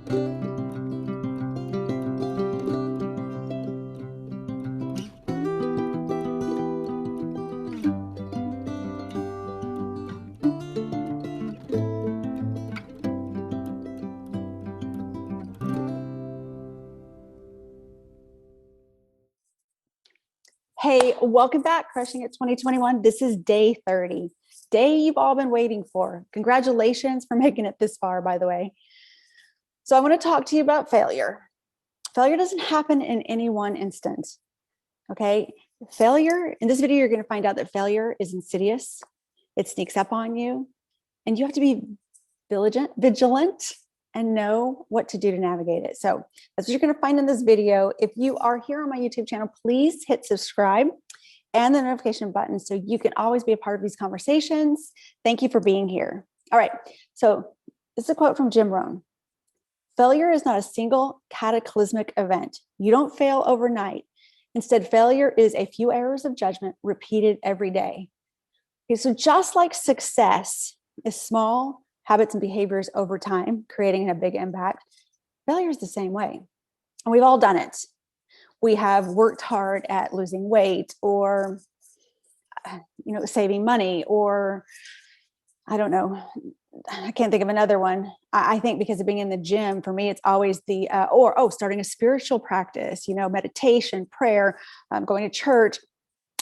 Hey, welcome back, Crushing It 2021. This is day 30, day you've all been waiting for. Congratulations for making it this far, by the way. So I want to talk to you about failure. Failure doesn't happen in any one instant, okay? Failure, in this video, you're going to find out that failure is insidious. It sneaks up on you, and you have to be vigilant and know what to do to navigate it. So that's what you're going to find in this video. If you are here on my YouTube channel, please hit subscribe and the notification button so you can always be a part of these conversations. Thank you for being here. All right. So this is a quote from Jim Rohn. Failure is not a single cataclysmic event. You don't fail overnight. Instead, failure is a few errors of judgment repeated every day. Okay, so just like success is small habits and behaviors over time, creating a big impact, failure is the same way. And we've all done it. We have worked hard at losing weight or, saving money, or I don't know. I can't think of another one. I think because of being in the gym, for me, it's always the, starting a spiritual practice, meditation, prayer, going to church.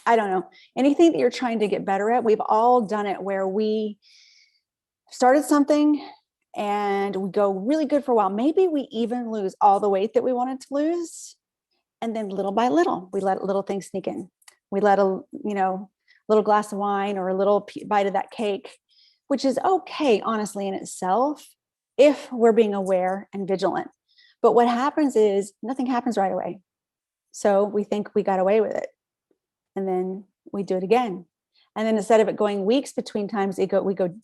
I don't know. Anything that you're trying to get better at, we've all done it where we started something and we go really good for a while. Maybe we even lose all the weight that we wanted to lose. And then little by little, we let little things sneak in. We let a little glass of wine or a little bite of that cake, which is okay, honestly, in itself, if we're being aware and vigilant. But what happens is nothing happens right away. So we think we got away with it. And then we do it again. And then instead of it going weeks between times, we go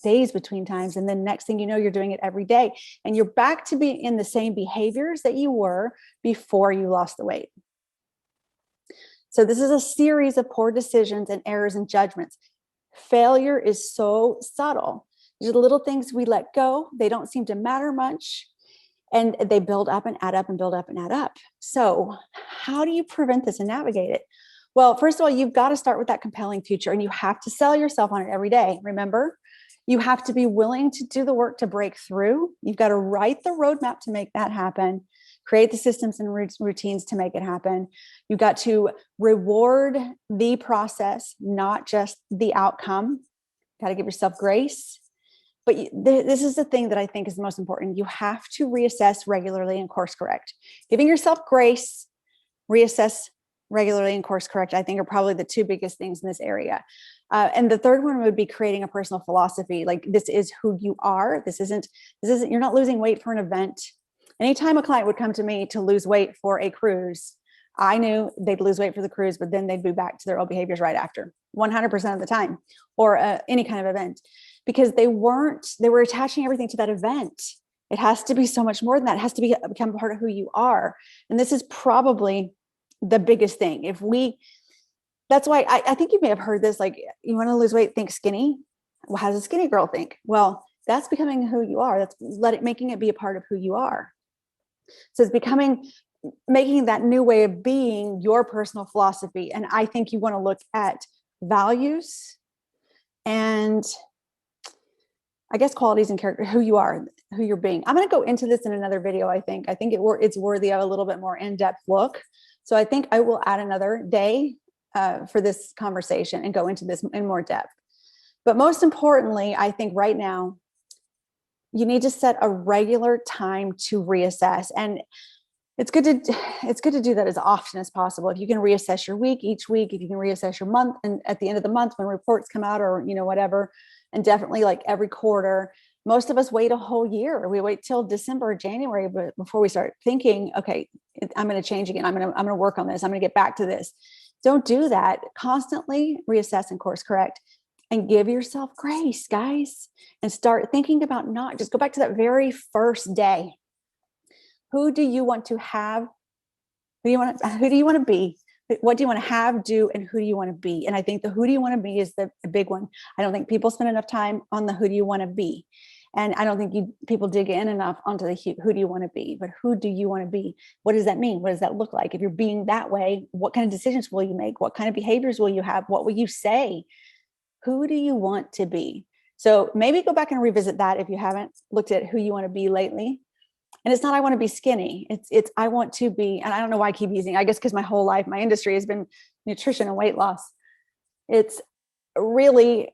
days between times. And then next thing you know, you're doing it every day. And you're back to be in the same behaviors that you were before you lost the weight. So this is a series of poor decisions and errors and judgments. Failure is so subtle. These are the little things we let go. They don't seem to matter much. And they build up and add up and build up and add up. So how do you prevent this and navigate it? Well, first of all, you've got to start with that compelling future, and you have to sell yourself on it every day. Remember, you have to be willing to do the work to break through. You've got to write the roadmap to make that happen, create the systems and routines to make it happen. You've got to reward the process, not just the outcome. Got to give yourself grace. But this is the thing that I think is the most important. You have to reassess regularly and course correct. Giving yourself grace, reassess regularly and course correct, I think, are probably the two biggest things in this area. And the third one would be creating a personal philosophy. Like, this is who you are. This isn't, you're not losing weight for an event. Anytime a client would come to me to lose weight for a cruise, I knew they'd lose weight for the cruise, but then they'd be back to their old behaviors right after, 100% of the time, or any kind of event, because they were attaching everything to that event. It has to be so much more than that. It has to become part of who you are. And this is probably the biggest thing. That's why I think you may have heard this, like, you want to lose weight, think skinny. Well, how does a skinny girl think? Well, that's becoming who you are. That's making it be a part of who you are. So it's making that new way of being your personal philosophy. And I think you want to look at values and, I guess, qualities and character, who you are, who you're being. I'm going to go into this in another video. I think it's worthy of a little bit more in-depth look. So I think I will add another day for this conversation and go into this in more depth. But most importantly, I think right now, you need to set a regular time to reassess. And it's good to do that as often as possible. If you can reassess your week each week, if you can reassess your month, and at the end of the month when reports come out, or whatever, and definitely like every quarter. Most of us wait a whole year. We wait till December or January before we start thinking, okay, I'm going to change again. I'm going to work on this. I'm going to get back to this. Don't do that. Constantly reassess and course correct, and give yourself grace, guys, and start thinking about, not just go back to that very first day. Who do you want to have? Who do you want to be? What do you want to have, do, and who do you want to be? And I think the who do you want to be is the big one. I don't think people spend enough time on the who do you want to be. And I don't think people dig in enough onto the who do you want to be, but who do you want to be? What does that mean? What does that look like? If you're being that way, what kind of decisions will you make? What kind of behaviors will you have? What will you say? Who do you want to be? So maybe go back and revisit that if you haven't looked at who you want to be lately. And it's not, I want to be skinny. It's, I want to be, and I don't know why I keep using, I guess, because my whole life, my industry has been nutrition and weight loss. It's really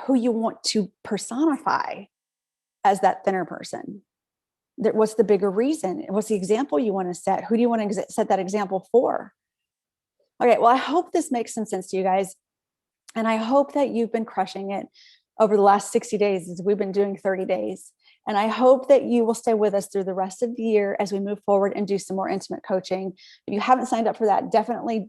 who you want to personify as that thinner person. What's the bigger reason? What's the example you want to set? Who do you want to set that example for? Okay, well, I hope this makes some sense to you guys. And I hope that you've been crushing it over the last 60 days as we've been doing 30 days. And I hope that you will stay with us through the rest of the year as we move forward and do some more intimate coaching. If you haven't signed up for that, definitely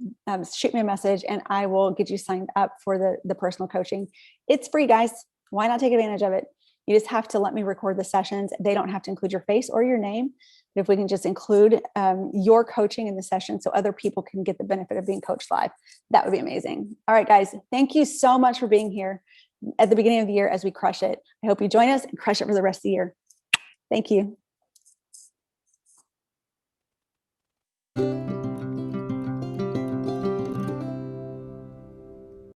shoot me a message and I will get you signed up for the personal coaching. It's free, guys. Why not take advantage of it? You just have to let me record the sessions. They don't have to include your face or your name. But if we can just include your coaching in the session so other people can get the benefit of being coached live, that would be amazing. All right, guys, thank you so much for being here at the beginning of the year as we crush it. I hope you join us and crush it for the rest of the year. Thank you.